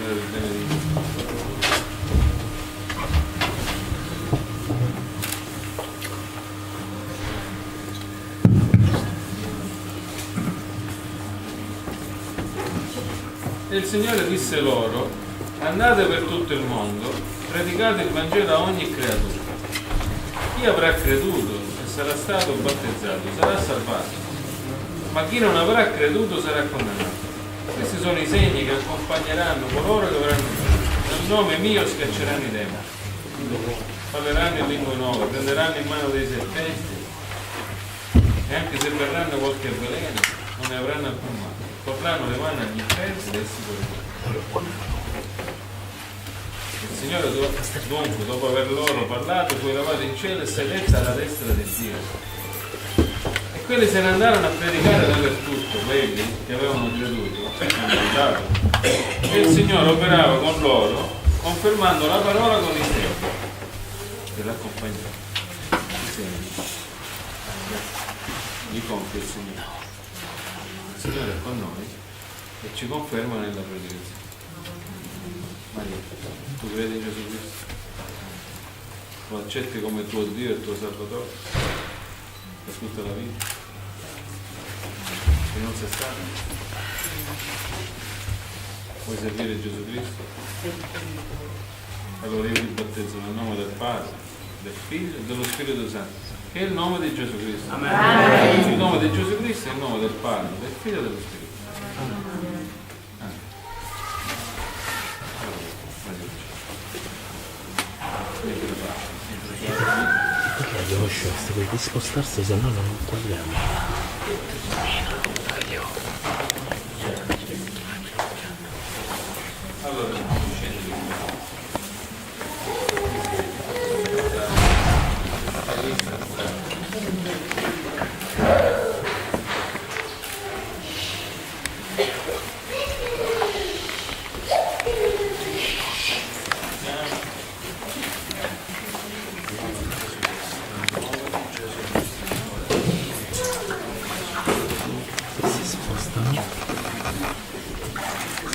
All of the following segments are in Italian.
Signore vi benedica. E il Signore disse loro: andate per tutto il mondo, predicate il Vangelo a ogni creatura. Chi avrà creduto e sarà stato battezzato sarà salvato, ma chi non avrà creduto sarà condannato. Questi sono i segni che accompagneranno coloro che avranno creduto. Nel nome mio schiacceranno i demoni, parleranno in lingue nuove, prenderanno in mano dei serpenti, e anche se verranno qualche veleno non ne avranno alcun male. Porranno le mani agli infermi ed essi guariranno. Il Signore dunque, dopo aver loro parlato, fu elevato in cielo e sedette alla destra del Dio. E quelli se ne andarono a predicare dappertutto, quelli che avevano creduto hanno andato. E il Signore operava con loro, confermando la parola con i segni che l'accompagnava. I segni li compie il Signore. Il Signore è con noi e ci conferma nella predicazione. Maria, tu credi in Gesù Cristo? Lo accetti come tuo Dio e tuo Salvatore per tutta la vita? Se non sei stato? Vuoi servire Gesù Cristo? Allora io ti battezzo nel nome del Padre, del Figlio e dello Spirito Santo, che è il nome di Gesù Cristo. Amen. Il nome di Gesù Cristo è il nome del Padre, del Figlio e dello Spirito Santo. Devo scegliere di spostarsi, se no non togliamo.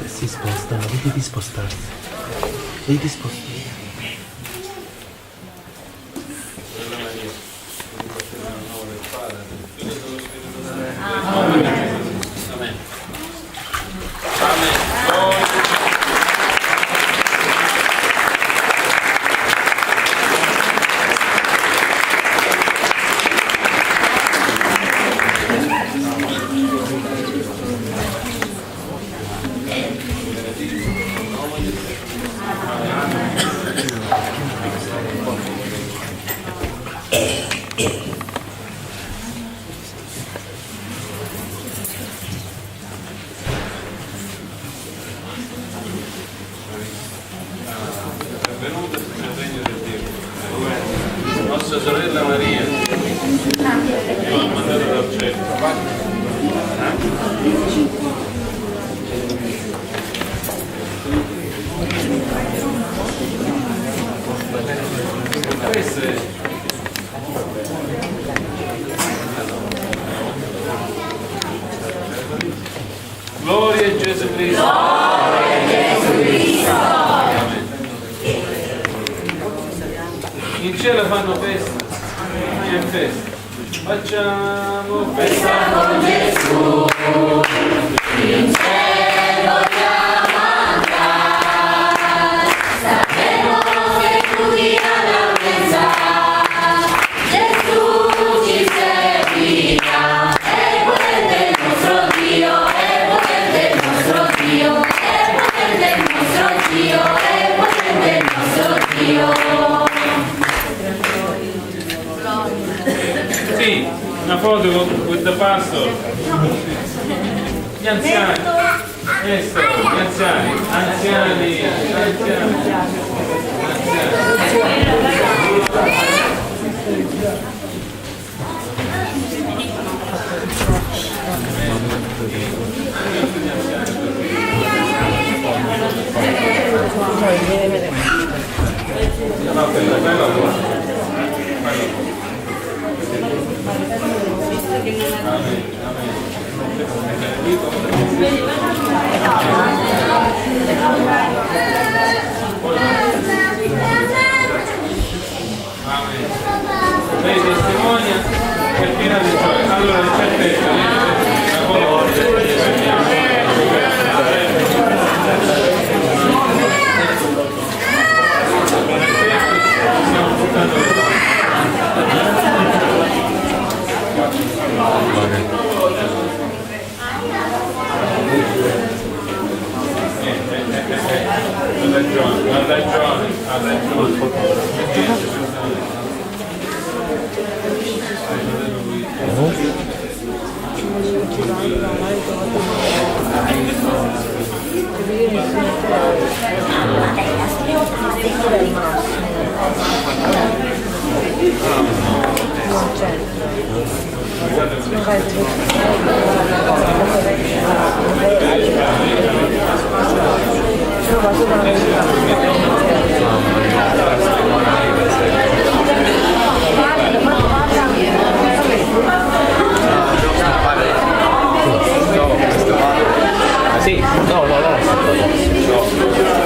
Si spostano, vedi di spostarsi. Vedi di spostarsi. Benvenuta nel regno del Dio. Nostra sorella Maria, io ho mandato dal cielo. Questo è gloria a Gesù Cristo. Gloria a Gesù Cristo. In cielo fanno festa, noi è festa. Facciamo festa con Gesù. In cielo andiamo a cantare, sappiamo che tu dia la messa. Gesù ci servirà, è buon del nostro Dio, è buon del nostro Dio, è buon del nostro Dio, è buon del nostro Dio. Sì, una foto with the pastor. Gli anziani. Esther, gli anziani. Anziani. Amen. Sì, no.